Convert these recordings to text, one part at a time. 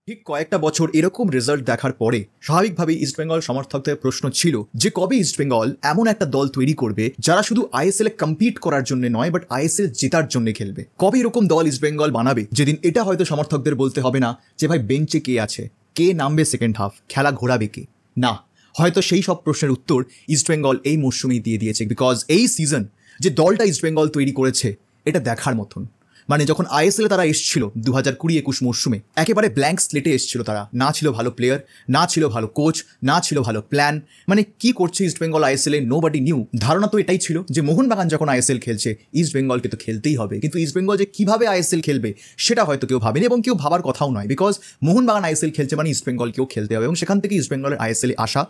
ঠিক কয়েকটা বছর এরকম রেজাল্ট দেখার পরে স্বাভাবিকভাবেই ইস্টবেঙ্গল সমর্থকদের প্রশ্ন ছিল যে কবে ইস্টবেঙ্গল এমন একটা দল তৈরি করবে যারা শুধু আইএসএল এ কম্পিট করার জন্য নয় বাট আইএসএল জেতার জন্য খেলবে। কবে এরকম দল ইস্টবেঙ্গল বানাবে যেদিন এটা হয়তো সমর্থকদের বলতে হবে না যে ভাই বেঞ্চে কে আছে, কে নামবে সেকেন্ড হাফ, খেলা ঘোরাবে কে। না, হয়তো সেই সব প্রশ্নের উত্তর ইস্টবেঙ্গল এই মরশুমেই দিয়ে দিয়েছে। বিকজ এই সিজন যে দলটা ইস্টবেঙ্গল তৈরি করেছে এটা দেখার মতন। মানে যখন আইএসএলে তারা এসেছিল 2020-21 মরশুমে একেবারে ব্ল্যাঙ্ক স্লেটে এসেছিল তারা, না ছিল ভালো প্লেয়ার, না ছিল ভালো কোচ, না ছিল ভালো প্ল্যান। মানে কি করছে ইস্টবেঙ্গল আইএসএলে নোবডি নিউ। ধারণা তো এটাই ছিল যে মোহনবাগান যখন আইএসএল খেলছে ইস্টবেঙ্গলকে তো খেলতেই হবে, কিন্তু ইস্টবেঙ্গল যে কিভাবে আইএসএল খেলবে সেটা হয়তো কেউ ভাবেনি এবং কেউ ভাবার কথাও নয়। বিকজ মোহনবাগান আইএসএল খেলছে মানে ইস্টবেঙ্গলকেও খেলতে হবে এবং সেখান থেকে ইস্টবেঙ্গলের আইএসএলে আসা,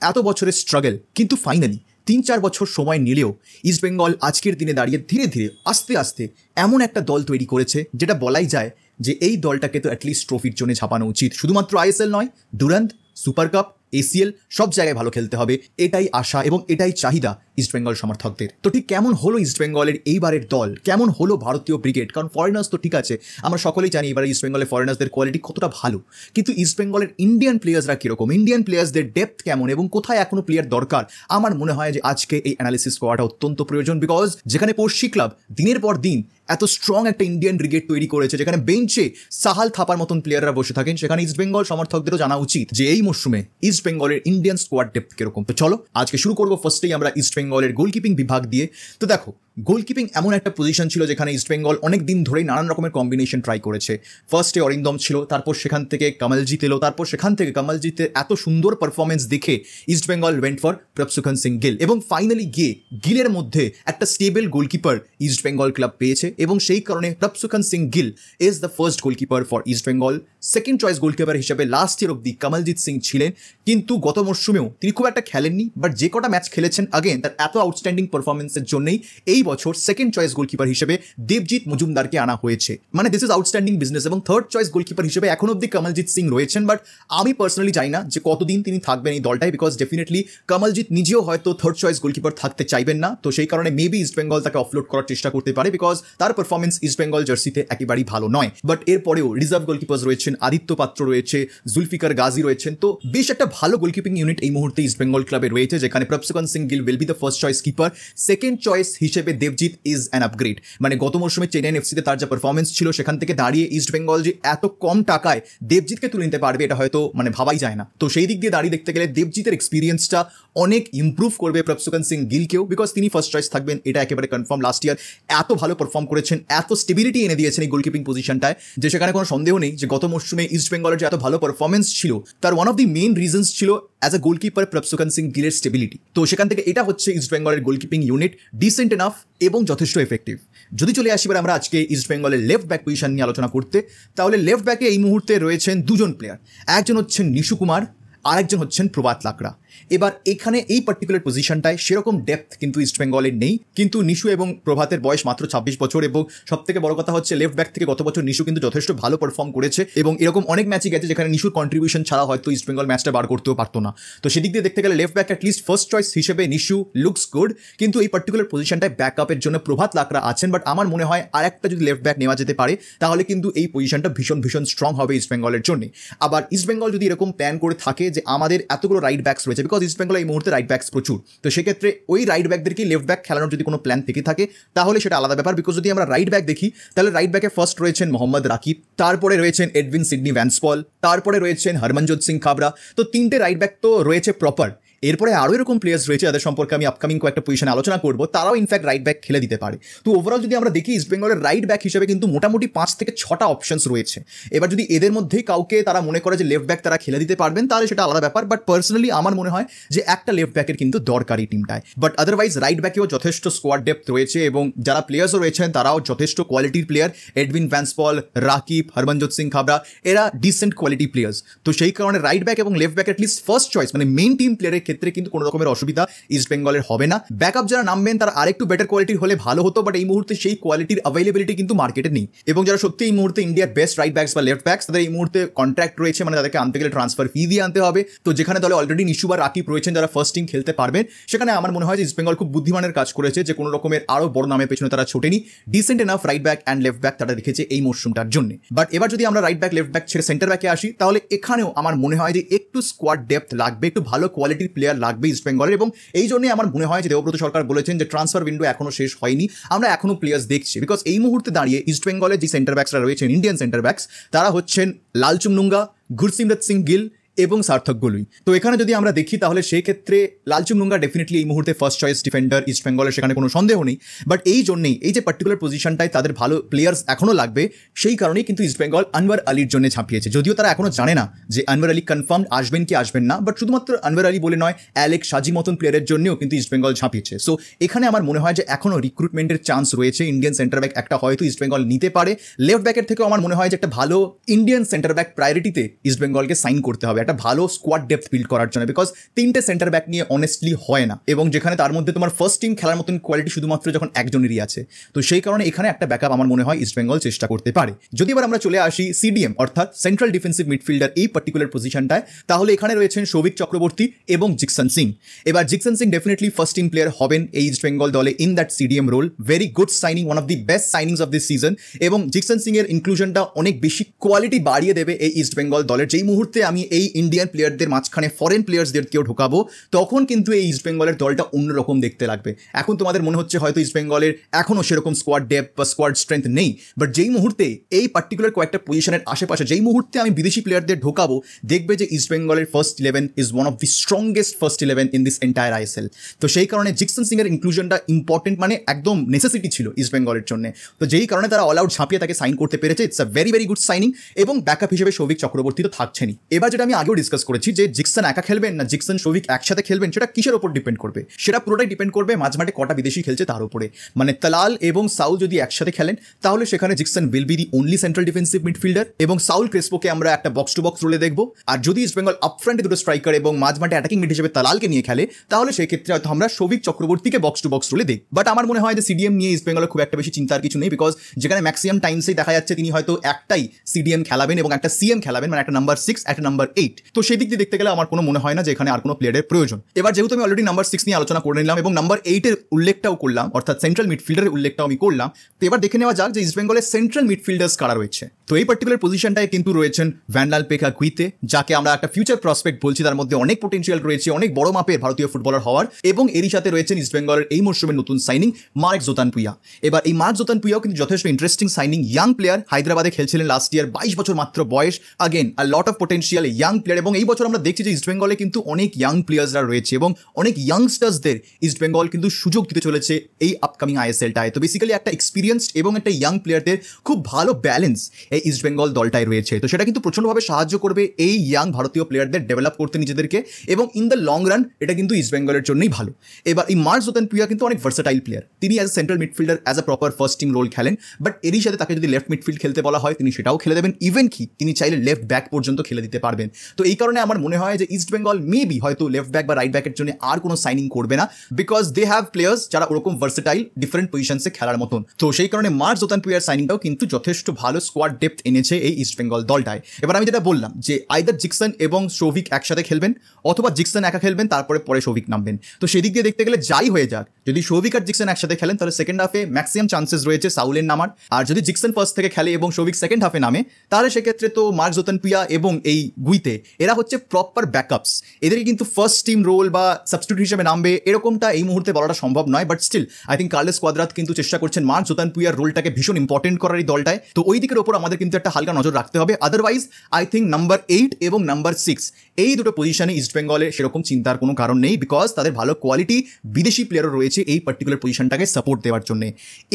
এত বছরের স্ট্রাগল, কিন্তু ফাইনালি 3-4 বছর সময় নিলেও ইস্টবেঙ্গল আজকের দিনে দাঁড়িয়ে ধীরে ধীরে আস্তে আস্তে এমন একটা দল তৈরি করেছে যেটা বলাই যায় যে এই দলটাকে তো অ্যাটলিস্ট ট্রফির জন্য ছাপানো উচিত। শুধুমাত্র আইএসএল নয়, ডুরান্ড, সুপার কাপ, এসিএল সব জায়গায় ভালো খেলতে হবে, এটাই আশা এবং এটাই চাহিদা ইস্টবেঙ্গল সমর্থকদের। তো ঠিক কেমন হলো ইস্টবেঙ্গলের এইবারের দল, কেমন হলো ভারতীয় ব্রিগেড? কারণ ফরেনার্স তো ঠিক আছে, আমরা সকলেই জানি এবারে ইস্টবেঙ্গলের ফরেনার্সদের কোয়ালিটি কতটা ভালো, কিন্তু ইস্টবেঙ্গলের ইন্ডিয়ান প্লেয়ার্সরা কীরকম, ইন্ডিয়ান প্লেয়ার্সদের ডেপথ কেমন এবং কোথায় এখনো প্লেয়ার দরকার। আমার মনে হয় যে আজকে এই অ্যানালিসিস করাটা অত্যন্ত প্রয়োজন। বিকজ যেখানে পড়শি ক্লাব দিনের পর দিন এত স্ট্রং একটা ইন্ডিয়ান ব্রিগেড তৈরি করেছে, যেখানে বেঞ্চে সাহাল থাপার মতন প্লেয়াররা বসে থাকেন, সেখানে ইস্টবেঙ্গল সমর্থকদেরও জানা উচিত যে এই মরশুমে ইস্টবেঙ্গলের ইন্ডিয়ান স্কোয়াড ডেপথ কিরকম। তো চলো আজকে শুরু করবো ফার্স্টেই আমরা ইস্টবেঙ্গলের গোলকিপিং বিভাগ দিয়ে। তো দেখো, গোলকিপিং এমন একটা পজিশন ছিল যেখানে ইস্টবেঙ্গল অনেক দিন ধরেই নানান রকমের কম্বিনেশন ট্রাই করেছে। ফার্স্টে অরিন্দম ছিল, তারপর সেখান থেকে কমলজিৎ এলো, তারপর সেখান থেকে কমলজিতের এত সুন্দর পারফরমেন্স দেখে ইস্টবেঙ্গল ওয়েন্ট ফর প্রভসুখান সিং গিল এবং ফাইনালি গিয়ে গিলের মধ্যে একটা স্টেবল গোলকিপার ইস্টবেঙ্গল ক্লাব পেয়েছে এবং সেই কারণে Prabhsukhan Singh Gill is the first goalkeeper for East Bengal. Second choice goalkeeper হিসেবে লাস্ট ইয়ার অব্দি কমলজিৎ সিং ছিলেন, কিন্তু গত মরশুমেও তিনি খুব একটা খেলেননি, বাট যে কটা ম্যাচ খেলেছেন আগেন তার এত আউটস্ট্যান্ডিং পারফরমেন্সের জন্যই এই বছর সেকেন্ড চয়েস গোলকিপার হিসেবে দেবজিৎ মজুমদারকে আনা হয়েছে। মানে দিস ইজ আউটস্ট্যান্ডিং বিজনেস। এবং থার্ড চয়েস গোলকিপার হিসেবে এখন অব্দি কমলজিৎ সিং রয়েছেন, বাট আমি পার্সোনালি জানি না যে কতদিন তিনি থাকবেন এই দলটায়। বিকজ ডেফিনেটলি কমলজিৎ নিজেও হয়তো থার্ড চয়েস গোলকিপার থাকতে চাইবেন না, তো সেই কারণে মেবি ইস্টবেঙ্গল তাকে অফলোড করার চেষ্টা করতে পারে, বিকজ তার পারফরমেন্স ইস্টবেঙ্গল জার্সিতে একেবারেই ভালো নয়। বাট এরপরেও রিজার্ভ গোলকিপার রয়েছেন, আদিত্য পাত্র রয়েছে, জুলফিকার গাজী রয়েছেন, তো বেশ একটা ভালো গোলকিপিং ইউনিট এই মুহূর্তে ইস্টবেঙ্গল ক্লাবে রয়েছে, যেখানে Prabhsukhan Singh Gill will be the first choice keeper. Second choice হিসেবে দেবজিৎ ইজ অ্যান আপগ্রেড। মানে গত মরশুমে চেন্নাই এফসিতে তার যা পারফরমেন্স ছিল সেখান থেকে দাঁড়িয়ে ইস্টবেঙ্গল যে এত কম টাকায় দেবজিৎকে তুলে নিতে পারবে এটা হয়তো মানে ভাবাই যায় না। তো সেই দিক দিয়ে দাঁড়িয়ে দেখতে গেলে দেবজিতের এক্সপিরিয়েন্সটা অনেক ইম্প্রুভ করবে প্রভসুখান সিং গিলকেও, বিকজ তিনি ফার্স্ট চয়েস থাকবেন এটা একেবারে কনফার্ম। লাস্ট ইয়ার এত ভালো পারফর্ম করেছেন, এত স্টেবিলিটি এনে দিয়েছেন এই গোলকিপিং পজিশনটায় যে সেখানে কোনো সন্দেহ নেই যে গত মরশুমে ইস্টবেঙ্গলের যে এত ভালো পারফরমেন্স ছিল তার one of the main reasons ছিল as a goalkeeper Prabhsukhan Singh গিলের স্টেবিলিটি। তো সেখান থেকে এটা হচ্ছে ইস্টবেঙ্গলের গোলকিপিং ইউনিট, ডিসেন্ট এনাফ এবং যথেষ্ট এফেক্টিভ। যদি চলে আসি এবার আমরা আজকে ইস্টবেঙ্গলের লেফট ব্যাক পজিশন নিয়ে আলোচনা করতে, তাহলে লেফট ব্যাকে এই মুহূর্তে রয়েছেন দুজন প্লেয়ার, একজন হচ্ছেন নিশু কুমার, আরেকজন হচ্ছেন প্রভাত লাকড়া। এবার এখানে এই পার্টিকুলার পজিশনটায় সেরকম ডেপথ কিন্তু ইস্টবেঙ্গলের নেই, কিন্তু নিশু এবং প্রভাতের বয়স মাত্র 26 বছর এবং সব থেকে বড় কথা হচ্ছে লেফট ব্যাক থেকে গত বছর নিশু কিন্তু যথেষ্ট ভালো পারফর্ম করেছে এবং এরকম অনেক ম্যাচই গেছে যেখানে নিশুর কন্ট্রিবিউশন ছাড়া হয়তো ইস্টবেঙ্গল ম্যাচটা বার করতেও পারতো না। তো সেদিক দিয়ে দেখতে গেলে left back at least first choice হিসেবে নিশু লুকস গুড, কিন্তু এই পার্টিকুলার পজিশনটায় ব্যাকআপের জন্য প্রভাত লাকড়া আছেন। বাট আমার মনে হয় আর একটা যদি লেফট ব্যাক নেওয়া যেতে পারে তাহলে কিন্তু এই পজিশনটা ভীষণ ভীষণ স্ট্রং হবে ইস্টবেঙ্গলের জন্য। আবার ইস্টবেঙ্গল যদি এরকম প্ল্যান করে থাকে যে আমাদের এতগুলো রাইট ব্যাকস রয়েছে, বিকজ ইস্টবেঙ্গল এই মুহূর্তে রাইট ব্যাকস প্রচুর, তো সেক্ষেত্রে ওই রাইট ব্যাকদেরকে লেফট ব্যাক খেলানোর যদি কোনো প্ল্যান থেকে থাকে তাহলে সেটা আলাদা ব্যাপার। বিকজ যদি আমরা রাইট ব্যাক দেখি তাহলে রাইট ব্যাকে ফার্স্ট রয়েছেন মোহাম্মদ রাকিব, তারপরে রয়েছেন এডভিন সিডনি ভ্যান্সপল, তারপরে রয়েছেন হরমনজোত সিং খাবরা। তো তিনটে রাইট ব্যাক তো রয়েছে প্রপার। এরপরে আরও এরকম প্লেয়ার্স রয়েছে যাদের সম্পর্কে আমি আপকামিং কয়েকটা পজিশনে আলোচনা করবো, তারাও ইনফ্যাক্ট রাইট ব্যাক খেলে দিতে পারে। তো ওভারঅল যদি আমরা দেখি ইস্টবেঙ্গলের রাইট ব্যাক হিসেবে কিন্তু মোটামুটি 5 থেকে 6টা অপশনস রয়েছে। এবার যদি এদের মধ্যেই কাউকে তারা মনে করে যে লেফট ব্যাক তারা খেলে দিতে পারবেন তাহলে সেটা আলাদা ব্যাপার, বাট পার্সোনালি আমার মনে হয় যে একটা লেফট ব্যাকের কিন্তু দরকারি টিমটায়। বাট আদারওয়াইজ রাইট ব্যাকেও যথেষ্ট স্কোয়াড ডেপথ রয়েছে এবং যারা প্লেয়ার্সও রয়েছেন তারাও যথেষ্ট কোয়ালিটির প্লেয়ার। এডভিন ভ্যান্সপল, রাকিব, হরমনজোত সিং খাবরা এরা ডিসেন্ট কোয়ালিটি প্লেয়ার্স। তো সেই কারণে রাইট ব্যাক এবং left back at least first choice মানে মেইন টিম প্লেয়ারের ক্ষেত্রে ক্ষেত্রে কিন্তু কোনো রকমের অসুবিধা ইস্ট বেঙ্গলের হবে না। ব্যাকআপ যারা নামবেন তারা আরেকটু বেটার কোয়ালিটির হলে ভালো হতো, বাট এই মুহূর্তে সেই কোয়ালিটির অ্যাভেলেবিলিটি কিন্তু মার্কেটে নেই। এবং যারা সত্যি এই মুহূর্তে ইন্ডিয়ার বেস্ট রাইট ব্যাকস বা লেফট ব্যাকস, তাদের এই মুহূর্তে কন্ট্রাক্ট রয়েছে, মানে তাদেরকে আনতে গেলে ট্রান্সফার ফি দিয়ে আনতে হবে। তো যেখানে দলে অলরেডি নিশু বা রাকিব রয়েছেন যারা ফার্স্ট টিম খেলতে পারবেন, সেখানে আমার মনে হয় যে ইস্ট বেঙ্গল খুব বুদ্ধিমানের কাজ করেছে যে কোনো রকমের আরও বড় নামের পেছনে তারা ছোটেনি, decent enough right back and left back তারা রেখেছে এই মরশুমটার জন্য। বাট এবার যদি আমরা রাইট ব্যাক লেফট ব্যাক ছেড়ে সেন্টার ব্যাকে আসি, তাহলে এখানেও আমার মনে হয় যে একটু স্কোয়াড ডেপথ লাগবে, একটু ভালো কোয়ালিটির প্লেয়ার লাগবে ইস্ট বেঙ্গলের। এবং এই জন্যই আমার মনে হয় যে দেবব্রত সরকার বলেছেন যে ট্রান্সফার উইন্ডো এখনো শেষ হয়নি, আমরা এখনো প্লেয়ার্স দেখছি। বিকজ এই মুহূর্তে দাঁড়িয়ে ইস্ট বেঙ্গলের যে সেন্টার ব্যাকসরা রয়েছেন, ইন্ডিয়ান সেন্টার ব্যাকস, তারা হচ্ছেন লালচুমনুঙ্গা, গুরসিমরত সিং গিল এবং সার্থক গলুই। তো এখানে যদি আমরা দেখি তাহলে সেই ক্ষেত্রে লালচুমনুঙ্গা ডেফিনেটলি এই মুহূর্তে ফার্স্ট চয়েস ডিফেন্ডার ইস্ট বেঙ্গলের, সেখানে কোনো সন্দেহ নেই। বাট এই জন্যই এই যে পার্টিকুলার পজিশনটায় তাদের ভালো প্লেয়ার্স এখনও লাগবে, সেই কারণেই কিন্তু ইস্ট বেঙ্গল আনওয়ার আলীর জন্য ঝাঁপিয়েছে। যদিও তারা এখনও জানে না যে আনওয়ার আলী কনফার্ম আসবেন কি আসবেন না, বাট শুধুমাত্র আনওয়ার আলী বলে নয়, অ্যালেক্স সাজি মতন প্লেয়ারের জন্যও কিন্তু ইস্ট বেঙ্গল ঝাঁপিয়েছে। সো এখানে আমার মনে হয় যে এখনও রিক্রুটমেন্টের চান্স রয়েছে। ইন্ডিয়ান সেন্টার ব্যাক একটা হয়তো ইস্ট বেঙ্গল নিতে পারে। লেফট ব্যাকের থেকেও আমার মনে হয় যে একটা ভালো ইন্ডিয়ান সেন্টার ব্যাক প্রায়োরিটিতে ইস্ট বেঙ্গলকে সাইন করতে হবে, একটা ভালো স্কোয়াড ডেপথ বিল্ড করার জন্য। বিকজ তিনটে সেন্টার ব্যাক নিয়ে অনেস্টলি হয় না, এবং যেখানে তার মধ্যে তোমার ফার্স্ট টিম খেলার মতন কোয়ালিটি শুধুমাত্র যখন একজনেরই আছে, তো সেই কারণে এখানে একটা ব্যাকআপ আমার মনে হয় ইস্ট বেঙ্গল চেষ্টা করতে পারে। যদি এবার আমরা চলে আসি সিডিএম অর্থাৎ সেন্ট্রাল ডিফেন্সিভ মিডফিল্ডার এই পার্টিকুলার পজিশনটায়, তাহলে এখানে রয়েছেন সৌভিক চক্রবর্তী এবং জিকসন সিং। এবার Jeakson Singh definitely first team player হবেন এই ইস্ট বেঙ্গল দলে in that CDM role. Very good signing, one of the best signings of this season. এবং জিকসন সিং এর ইনক্লুশনটা অনেক বেশি কোয়ালিটি বাড়িয়ে দেবে এই ইস্ট বেঙ্গল দলের। যেই মুহূর্তে আমি এই ইন্ডিয়ান প্লেয়ারদের মাঝখানে ফরেন প্লেয়ার্সদেরকেও ঢোকাবো, তখন কিন্তু এই ইস্ট বেঙ্গলের দলটা অন্যরকম দেখতে লাগবে। এখন তোমাদের মনে হচ্ছে হয়তো ইস্ট বেঙ্গলের এখনও সেরকম স্কোয়াড ডেপথ বা স্কোয়াড স্ট্রেংথ নেই, বাট যেই মুহূর্তে এই পার্টিকুলার কয়েকটা পজিশনের আশেপাশে যেই মুহূর্তে আমি বিদেশি প্লেয়ারদের ঢোকাবো, দেখবে যে ইস্ট বেঙ্গলের first 11 is one of the strongest first 11 in this entire ISL. তো সেই কারণে জিকসন সিং এর ইনক্লুশনটা ইম্পর্টেন্ট, মানে একদম নেসেসিটি ছিল ইস্ট বেঙ্গলের জন্য। তো যেই কারণে তারা অল আউট ঝাঁপিয়ে তাকে সাইন করতে পেরেছে। It's a very very good signing. এবং ব্যাকআপ হিসেবে সৌভিক চক্রবর্তী তো থাকছেনই। এবার যেটা আমি আগেও ডিসকাস করেছি যে জিকসন একা খেলবেন না জিকসন সৌভিক একসাথে খেলবেন, সেটা কিসের ওপর ডিপেন্ড করবে? সেটা পুরোটাই ডিপেন্ড করবে মাঝমাঠে কটা বিদেশি খেলছে তার উপরে। মানে তালাল এবং সাউল যদি একসাথে খেলেন, তাহলে সেখানে Jeakson will be the only central defensive midfielder, এবং সাউল ক্রেসপোকে আমরা একটা বক্স টু বক্স রোলে দেখবো। আর যদি ইস্ট বেঙ্গল আপফ্রন্টে দুটো স্ট্রাইকার এবং মাঝমাঠে অ্যাটাকিং মিড হিসেবে তালালকে নিয়ে খেলে, তাহলে সেই ক্ষেত্রে হয়তো আমরা সৌভিক চক্রবর্তীকে বক্স টু বক্স রোলে দেখব। বাট আমার মনে হয় যে সিডিএম নিয়ে ইস্ট বেঙ্গলের খুব একটা বেশি চিন্তার কিছু নেই, বিকজ যেখানে ম্যাক্সিমাম টাইমসেই দেখা যাচ্ছে তিনি হয়তো একটাই সিডিএম খেলাবেন এবং একটা সিএম খেলাবেন, মানে একটা নাম্বার 6 একটা নাম্বার 8। তো সেই দিক দিয়ে দেখতে গেলে আমার কোনো মনে হয় না যে এখানে আর কোনো প্লেয়ারের প্রয়োজন। এবার যেহেতু আমি অলরেডি নাম্বার 6 নিয়ে আলোচনা করে নিলাম এবং নাম্বার 8 এর উল্লেখটাও করলাম, অর্থাৎ সেন্ট্রাল মিডফিল্ডারের উল্লেখটাও আমি করলাম, তো এবার দেখে নেওয়া যাক যে ইস্ট বেঙ্গলের সেন্ট্রাল মিডফিল্ডার্স কারা রয়েছে। তো এই পার্টিকুলার পজিশনটায় কিন্তু রয়েছেন ভ্যানলাল পেখা গুইতে, যাকে আমরা একটা ফিউচার প্রসপেক্ট বলছি, তার মধ্যে অনেক পোটেনশিয়াল রয়েছে, অনেক বড় মাপের ভারতীয় ফুটবলার হওয়ার। এবং এরই সাথে রয়েছেন ইস্ট বেঙ্গলের এই মরশুমের নতুন সাইনিং মার্ক জোতানপুয়া। এবার এই মার্ক জোতানপুয়াও কিন্তু যথেষ্ট ইন্টারেস্টিং সাইনিং, ইয়াং প্লেয়ার, হায়দ্রাবাদে খেলছিলেন লাস্ট ইয়ার, 22 বছর মাত্র বয়স। Again a lot of potential young player. এবং এই বছর আমরা দেখছি যে ইস্ট বেঙ্গলে কিন্তু অনেক ইয়াং প্লেয়ার্সরা রয়েছে এবং অনেক ইয়াংস্টার্সদের ইস্ট বেঙ্গল কিন্তু সুযোগ দিতে চলেছে এই আপকামিং আইএসএলটায়। তো বেসিক্যালি একটা এক্সপিরিয়েন্সড এবং একটা ইয়াং প্লেয়ারদের খুব ভালো ব্যালেন্স এই ইস্ট বেঙ্গল দলটায় রয়েছে। তো সেটা কিন্তু প্রচণ্ডভাবে সাহায্য করবে এই ইয়াং ভারতীয় প্লেয়ারদের ডেভেলপ করতে নিজেদেরকে, এবং ইন দ্য লং রান এটা কিন্তু ইস্ট বেঙ্গলের জন্যই ভালো। এবার এই মার্ক জোতানপুয়া কিন্তু অনেক ভার্সাটাইল প্লেয়ার। তিনি as a central midfielder as a proper first team role খেলেন, বাট এরই সাথে তাকে যদি লেফট মিডফিল্ড খেলতে বলা হয় তিনি সেটাও খেলে দেবেন। ইভেন কি তিনি চাইলে লেফট ব্যাক পর্যন্ত খেলে দিতে পারবেন। তো এই কারণে আমার মনে হয় যে ইস্ট বেঙ্গল মেবি হয়তো লেফট ব্যাক বা রাইট ব্যাকের জন্য আর কোনো সাইনিং করবে না, বিকজ দে হ্যাভ প্লেয়ার্স যারা ওরকম ভার্সেটাইল ডিফারেন্ট পজিশনসে খেলার মতন। তো সেই কারণে মার্ক জোতানপুয়ার সাইনিংটাও কিন্তু যথেষ্ট ভালো স্কোয়াড ডেপথ এনেছে এই ইস্ট বেঙ্গল দলটায়। এবার আমি যেটা বললাম যে আইদার জিকসন এবং সৌভিক একসাথে খেলবেন, অথবা জিকসন একা খেলবেন তারপরে সৌভিক নামবেন। তো সেদিক দিয়ে দেখতে গেলে যাই হয়ে যাক, যদি সৌভিক আর জিকসন একসাথে খেলেন তাহলে সেকেন্ড হাফে ম্যাক্সিমাম চান্সেস রয়েছে সাউলের নামার। আর যদি জিকসন ফার্স্ট থেকে খেলে এবং সৌভিক সেকেন্ড হাফে নামে, তাহলে সেক্ষেত্রে তো মার্ক জোতানপুয়া এবং এই গুইতে এরা হচ্ছে প্রপার ব্যাকআপস। এদেরকে কিন্তু ফার্স্ট টিম রোল বা সাবস্টিটিউট হিসেবে নামবে এরকমটা এই মুহূর্তে বলাটা সম্ভব নয়, but still I think Carlos Cuadrat কিন্তু চেষ্টা করছেন মার্ক জোতানপুয়ার রোলটাকে ভীষণ ইম্পর্টেন্ট করার এই দলটায়। তো ওই দিকের ওপর আমাদের কিন্তু একটা হালকা নজর রাখতে হবে। আদারওয়াইজ আই থিঙ্ক নাম্বার 8 এবং নাম্বার 6 এই দুটো পজিশনে ইস্ট বেঙ্গলের সেরকম চিন্তার কোনো কারণ নেই, বিকজ তাদের ভালো কোয়ালিটি বিদেশি প্লেয়ারও রয়েছে এই পার্টিকুলার পজিশনটাকে সাপোর্ট দেওয়ার জন্য।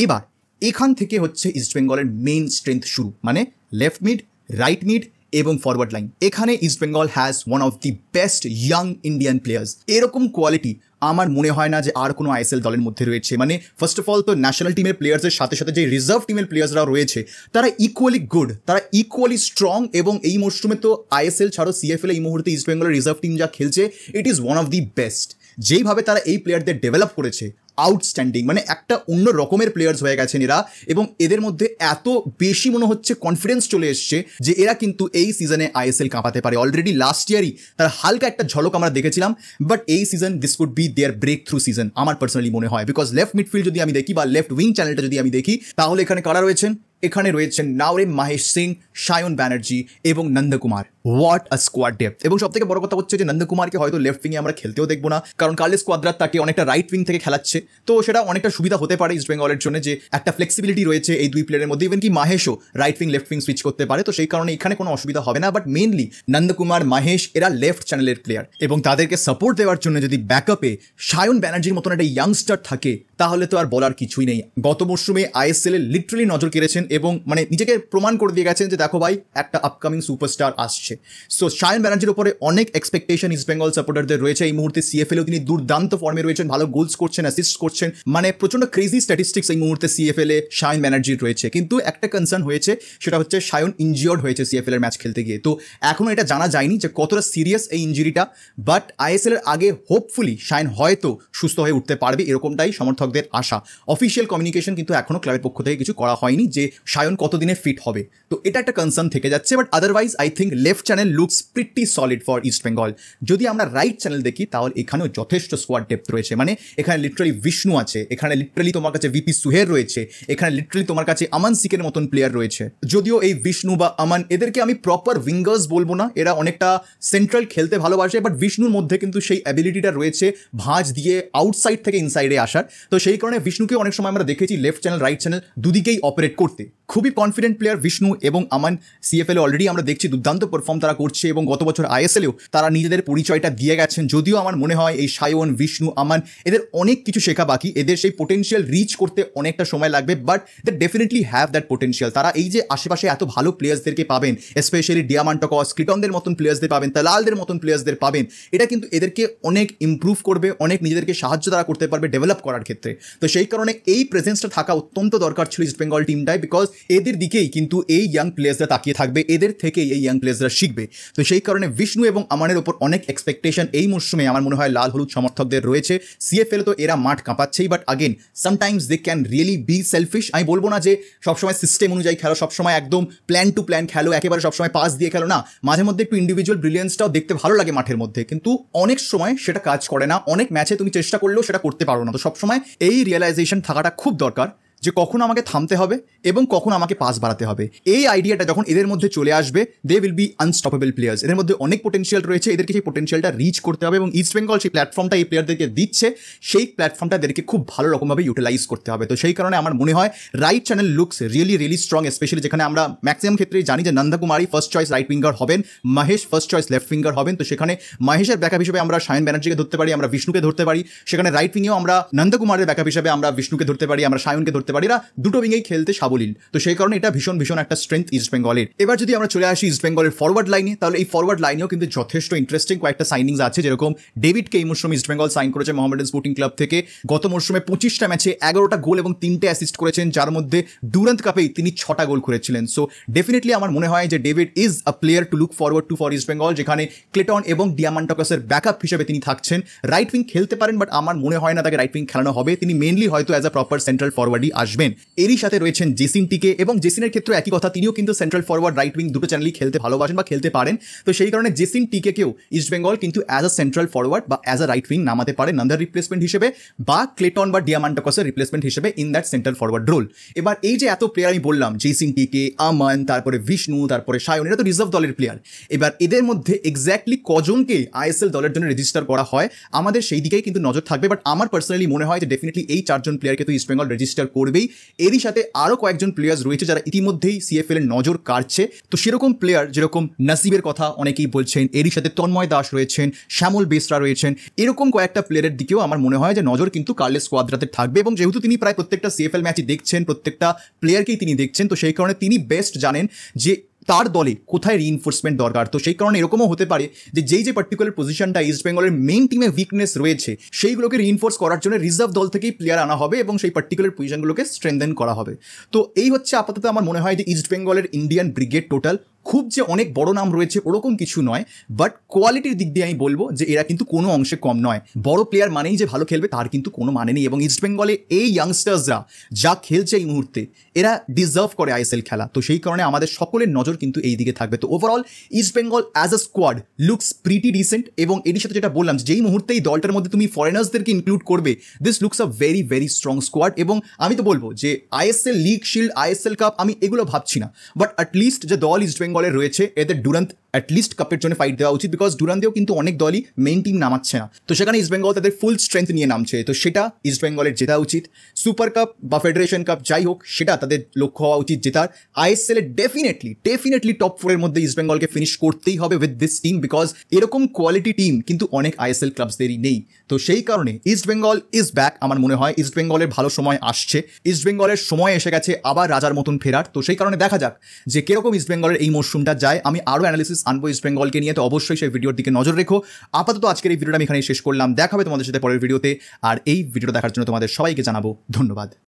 এবার এখান থেকে হচ্ছে ইস্ট বেঙ্গলের মেইন স্ট্রেংথ শুরু, মানে লেফট মিড, রাইট মিড এবং ফরওয়ার্ড লাইন। এখানে east Bengal has one of the best young Indian players. এরকম কোয়ালিটি আমার মনে হয় না যে আর কোনো আইএসএল দলের মধ্যে রয়েছে। মানে ফার্স্ট অফ অল তো ন্যাশনাল টিমের প্লেয়ার্সের সাথে সাথে যে রিজার্ভ টিমের প্লেয়ার্সরা রয়েছে তারা ইকুয়ালি গুড, তারা ইকুয়ালি স্ট্রং, এবং এই মরশুমে তো আইএসএল ছাড়ো সিএফএল এই মুহূর্তে ইস্ট বেঙ্গলের রিজার্ভ টিম যা খেলছে it is one of the best. যেইভাবে তারা এই প্লেয়ারদের ডেভেলপ করেছে আউটস্ট্যান্ডিং, মানে একটা অন্য রকমের প্লেয়ার্স হয়ে গেছেন এরা, এবং এদের মধ্যে এত বেশি মনে হচ্ছে কনফিডেন্স চলে এসছে যে এরা কিন্তু এই সিজনে আইএসএল কাঁপাতে পারে। অলরেডি লাস্ট ইয়ারই তার হালকা একটা ঝলক আমরা দেখেছিলাম, বাট এই season this could be their breakthrough season আমার পার্সোনালি মনে হয়। বিকজ লেফট মিডফিল্ড যদি আমি দেখি বা লেফট উইং চ্যানেলটা যদি আমি দেখি, তাহলে এখানে কারা রয়েছেন? এখানে রয়েছেন নাওরেম মাহেশ সিং, সায়ন ব্যানার্জি এবং Nandakumar. What a squad depth! এবং সব থেকে বড় কথা হচ্ছে যে নন্দকুমারকে হয়তো লেফট উইংয়ে আমরা খেলতেও দেখবো না, কারণ কার্লোস কোয়াদ্রাত তাকে অনেকটা রাইট উইং থেকে খেলাচ্ছে, তো সেটা অনেকটা সুবিধা হতে পারে ইস্ট বেঙ্গলের জন্য, যে একটা ফ্লেক্সিবিলিটি রয়েছে এই দুই প্লেয়ারের মধ্যে। ইভেন কি মাহেশও right wing left wing switch করতে পারে, তো সেই কারণে এখানে কোনো অসুবিধা হবে না। বাট মেনলি নন্দকুমার, মাহেশ এরা লেফট চ্যানেলের প্লেয়ার, এবং তাদেরকে সাপোর্ট দেওয়ার জন্য যদি ব্যাকআপে সায়ন ব্যানার্জির মতন একটা ইয়াংস্টার থাকে তাহলে তো আর বলার কিছুই নেই। গত মরশুমে আইএসএল এ লিটারালি নজর কেড়েছেন এবং মানে নিজেকে প্রমাণ করে দিয়ে গেছেন যে দেখো ভাই একটা আপকামিং সুপারস্টার আসছে। সো সায়ন ব্যানার্জির উপরে অনেক এক্সপেকটেশন ইস্ট বেঙ্গল সাপোর্টারদের রয়েছে। এই মুহূর্তে সিএফএল তিনি দুর্দান্ত ফর্মে রয়েছেন, ভালো গোলস করছেন, অ্যাসিস্ট করছেন, মানে প্রচন্ড ক্রেজি স্ট্যাটিস্টিক্স এই মুহূর্তে সিএফএল এ সায়ন ব্যানার্জির রয়েছে। কিন্তু একটা কনসার্ন হয়েছে, সেটা হচ্ছে সায়ন ইনজিওর্ড হয়েছে সিএফএল এর ম্যাচ খেলতে গিয়ে। তো এখনো এটা জানা যায়নি যে কতটা সিরিয়াস এই ইঞ্জুরিটা, বাট আইএসএল এর আগে হোপফুলি সায়ন হয়তো সুস্থ হয়ে উঠতে পারবে, এরকমটাই সমর্থকদের আশা। অফিসিয়াল কমিউনিকেশন কিন্তু এখনো ক্লাবের পক্ষ থেকে কিছু করা হয়নি যে সায়ন কতদিনে ফিট হবে, তো এটা একটা কনসার্ন থেকে যাচ্ছে। But otherwise I think left channel looks pretty solid for east Bengal. যদি আমরা রাইট চ্যানেল দেখি তাহলে এখানেও যথেষ্ট স্কোয়াড ডেপথ রয়েছে। মানে এখানে লিটারালি বিষ্ণু আছে, এখানে লিটারালি তোমার কাছে ভিপি সুহের রয়েছে, এখানে লিটারালি তোমার কাছে আমান সিকের মতন প্লেয়ার রয়েছে। যদিও এই বিষ্ণু বা আমান এদেরকে আমি প্রপার উইঙ্গার্স বলবো না, এরা অনেকটা সেন্ট্রাল খেলতে ভালোবাসে, বাট বিষ্ণুর মধ্যে কিন্তু সেই অ্যাবিলিটিটা রয়েছে ভাঁজ দিয়ে আউটসাইড থেকে ইনসাইডে আসার। তো সেই কারণে বিষ্ণুকে অনেক সময় আমরা দেখেছি লেফট চ্যানেল রাইট চ্যানেল দুদিকেই অপারেট করতে। খুবই কনফিডেন্ট প্লেয়ার বিষ্ণু এবং আমান। সিএফএল অলরেডি আমরা দেখছি দুর্দান্ত পারফর্ম তারা করছে, এবং গত বছর আইএসএলেও তারা নিজেদের পরিচয়টা দিয়ে গেছেন। যদিও আমার মনে হয় এই সায়ন, বিষ্ণু, আমান এদের অনেক কিছু শেখা বাকি, এদের সেই পোটেনশিয়াল রিচ করতে অনেকটা সময় লাগবে, but they definitely have that potential. তারা এই যে আশেপাশে এত ভালো প্লেয়ার্সদেরকে পাবেন, স্পেশালি ডিয়ামান্টকস, ক্লিটনদের মতন প্লেয়ার্সদের পাবেন, তালালদের মতন প্লেয়ার্সদের পাবেন, এটা কিন্তু এদেরকে অনেক ইম্প্রুভ করবে, অনেক নিজেদেরকে সাহায্য তারা করতে পারবে ডেভেলপ করার ক্ষেত্রে। তো সেই কারণে এই প্রেজেন্সটা থাকা অত্যন্ত দরকার ছিল ইস্ট বেঙ্গল টিমটায়, বিকজ এদের দিকেই কিন্তু এই ইয়াং প্লেয়ার্সরা তাকিয়ে থাকবে, এদের থেকেই এই ইয়াং প্লেয়ার্সরা শিখবে। তো সেই কারণে বিষ্ণু এবং আমানের ওপর অনেক এক্সপেকটেশন এই মরশুমে আমার মনে হয় লাল হলুদ সমর্থকদের রয়েছে। সিএফএল তো এরা মাঠ কাঁপাচ্ছেই, but again sometimes they can really be selfish. আমি বলবো না যে সবসময় সিস্টেম অনুযায়ী খেলো, সবসময় একদম প্ল্যান টু প্ল্যান খেলো, একেবারে সবসময় পাস দিয়ে খেলো না, মাঝে মধ্যে একটু ইন্ডিভিজুয়াল ব্রিলিয়েন্সটাও দেখতে ভালো লাগে মাঠের মধ্যে, কিন্তু অনেক সময় সেটা কাজ করে না। অনেক ম্যাচে তুমি চেষ্টা করলেও সেটা করতে পারো না। তো সবসময় এই রিয়েলাইজেশন থাকাটা খুব দরকার যে কখন আমাকে থামতে হবে এবং কখন আমাকে পাস বাড়াতে হবে। এই আইডিয়াটা যখন এদের মধ্যে চলে আসবে, they will be unstoppable players. এদের মধ্যে অনেক পোটেনশিয়াল রয়েছে, এদেরকে সেই পোটেনশিয়ালটা রিচ করতে হবে, এবং ইস্ট বেঙ্গল সেই প্ল্যাটফর্মটা এই প্লেয়ারদেরকে দিচ্ছে, সেই প্ল্যাটফর্মটা এদেরকে খুব ভালো রকমভাবে ইউটিলাইজ করতে হবে। তো সেই কারণে আমার মনে হয় right channel looks really strong, specially যেখানে আমরা ম্যাক্সিমাম ক্ষেত্রেই জানি যে নন্দকুমারী ফার্স্ট চয়েস রাইট উইঙ্গার হবেন, Mahesh first choice left winger হবেন। তো সেখানে মাহেশের ব্যাকআপ হিসেবে আমরা সায়ন ব্যানার্জিকে ধরতে পারি, আমরা বিষ্ণুকে ধরতে পারি, সেখানে রাইট উইংয়েও আমরা নন্দকুমারের ব্যাকআপ হিসেবে আমরা বিষ্ণুকে ধরতে পারি, আমরা সায়নকে ধরতে পারি। এরা দুটো উইংয়েই খেলতে সাবলীল, তো সেই কারণে এটা ভীষণ একটা স্ট্রেংথ ইস্ট বেঙ্গলের। এবার যদি আমরা চলে আসি ইস্ট বেঙ্গলের ফরওয়ার্ড লাইনে, তাহলে এই ফরওয়ার্ড লাইনেও কিন্তু যথেষ্ট ইন্টারেস্টিং কয়েকটা সাইনিংস আছে। যেরকম ডেভিডকে এই মরশুমে ইস্ট বেঙ্গল সাইন করেছে মোহামেডান স্পোর্টিং ক্লাব থেকে। গত মরশুমে 25টা ম্যাচে 11টা গোল এবং 3টে অ্যাসিস্ট করেছেন, যার মধ্যে ডুরান্ট কাপেই তিনি 6টা গোল করেছিলেন। সো ডেফিনেটলি আমার মনে হয় যে David is a player to look forward to for east Bengal, যেখানে ক্লেটন এবং ডিয়ামান্টকসের ব্যাকআপ হিসেবে তিনি থাকছেন। রাইট উইং খেলতে পারেন, বাট আমার মনে হয় না তাকে রাইট উইং খেলানো হবে, তিনি মেনলি হয়তো অ্যাজ আ প্রপার সেন্ট্রাল ফরওয়ার্ডই আসবেন। এরই সাথে রয়েছেন জেসিন টিকে, এবং জেসিনের ক্ষেত্রে একই কথা, তিনিও কিন্তু সেন্ট্রাল ফরওয়ার্ড রাইট উইং দুটো চ্যানেলই খেলতে ভালোবাসেন বা খেলতে পারেন। তো সেই কারণে জেসিন টিকেও ইস্ট বেঙ্গল কিন্তু অ্যাজ আ সেন্ট্রাল ফরওয়ার্ড বা অ্যাজ আ রাইট উইং নামাতে পারে, নন্দার রিপ্লেসমেন্ট হিসেবে বা ক্লেটন বা ডিয়ামান্টকসের রিপ্লেসমেন্ট হিসেবে in that central forward role. এবার এই যে এত প্লেয়ার আমি বললাম, জেসিন টিকে, আমান, তারপরে বিষ্ণু, তারপরে সায়ন, এরা তো রিজার্ভ দলের প্লেয়ার। এবার এদের মধ্যে এক্স্যাক্টলি কজনকে আইএসএল দলের জন্য রেজিস্টার করা হয় আমাদের সেই দিকেই কিন্তু নজর থাকবে। বাট আমার পার্সোনালি মনে হয় যে ডেফিনেটলি এই 4 জন প্লেয়ারকে তো ইস্ট বেঙ্গল রেজিস্টার করবেই। এরই সাথে আরও কয়েকজন প্লেয়ার্স রয়েছে যারা ইতিমধ্যেই সিএফএল এর নজর কাটছে। তো সেরকম প্লেয়ার যেরকম নাসিবের কথা অনেকেই বলছেন, এরই সাথে তন্ময় দাস রয়েছেন, শ্যামল বেসরা রয়েছেন, এরকম কয়েকটা প্লেয়ারের দিকেও আমার মনে হয় যে নজর কিন্তু কার্লোস কোয়াদ্রাতের থাকবে। এবং যেহেতু তিনি প্রায় প্রত্যেকটা সিএফএল ম্যাচই দেখছেন, প্রত্যেকটা প্লেয়ারকেই তিনি দেখছেন, তো সেই কারণে তিনি বেস্ট জানেন যে তার দলে কোথায় রিইনফোর্সমেন্ট দরকার। তো সেই কারণে এরকমও হতে পারে যে যেই যে পার্টিকুলার পজিশনটা ইস্ট বেঙ্গলের মেইন টিমে উইকনেস রয়েছে সেইগুলোকে রিইনফোর্স করার জন্য রিজার্ভ দল থেকেই প্লেয়ার আনা হবে এবং সেই পার্টিকুলার পজিশনগুলোকে স্ট্রেনথেন করা হবে। তো এই হচ্ছে আপাতত আমার মনে হয় যে ইস্ট বেঙ্গলের ইন্ডিয়ান ব্রিগেড টোটাল। খুব যে অনেক বড় নাম রয়েছে ওরকম কিছু নয়, বাট কোয়ালিটির দিক দিয়ে আমি বলবো যে এরা কিন্তু কোনো অংশে কম নয়। বড় প্লেয়ার মানেই যে ভালো খেলবে তার কিন্তু কোনো মানে নেই, এবং ইস্ট বেঙ্গলে এই ইয়াংস্টার্সরা যা খেলছে এই মুহূর্তে এরা ডিজার্ভ করে আইএসএল খেলা। তো সেই কারণে আমাদের সকলের নজর কিন্তু এই দিকে থাকবে। তো overall East Bengal as a squad looks pretty decent, এবং এটির সাথে যেটা বললাম যেই মুহূর্তে এই দলটার মধ্যে তুমি ফরেনার্সদেরকে ইনক্লুড করবে, this looks a very very strong squad. এবং আমি তো বলবো যে ISL league shield, ISL cup আমি এগুলো ভাবছি না, বাট অ্যাটলিস্ট যে দল ইস্ট বেঙ্গলের রয়েছে এদের ডুরান্ট অ্যাটলিস্ট কাপের জন্য ফাইট দেওয়া উচিত, বিকজ ডুরান্তেও কিন্তু অনেক দলই মেইন টিম নামাচ্ছে না। তো সেখানে ইস্ট বেঙ্গল তাদের ফুল স্ট্রেংথ নিয়ে নামছে, তো সেটা ইস্ট বেঙ্গলের জেতা উচিত। সুপার কাপ বা ফেডারেশন কাপ যাই হোক সেটা তাদের লক্ষ্য হওয়া উচিত জেতার। আইএসএল এ ডেফিনেটলি টপ 4 এর মধ্যে ইস্ট বেঙ্গলকে ফিনিশ করতেই হবে উইথ দিস টিম, বিকজ এরকম কোয়ালিটি টিম কিন্তু অনেক আইএসএল ক্লাবসদেরই নেই। তো সেই কারণে ইস্ট বেঙ্গল ইজ ব্যাক। আমার মনে হয় ইস্ট বেঙ্গলের ভালো সময় আসছে, ইস্ট বেঙ্গলের সময় এসে গেছে আবার রাজার মতন ফেরার। তো সেই কারণে দেখা যাক যে কিরকম ইস্ট বেঙ্গলের এই মরশুমটা যায়। আমি আরও অ্যানালিসিস আনবো ইস্ট বেঙ্গলকে নিয়ে, তো অবশ্যই সেই ভিডিওর দিকে নজর রেখো। আপাতত আজকের এই ভিডিওটা আমি এখানে শেষ করলাম, দেখা হবে তোমাদের সাথে পরের ভিডিওতে। আর এই ভিডিওটা দেখার জন্য তোমাদের সবাইকে জানাবো ধন্যবাদ।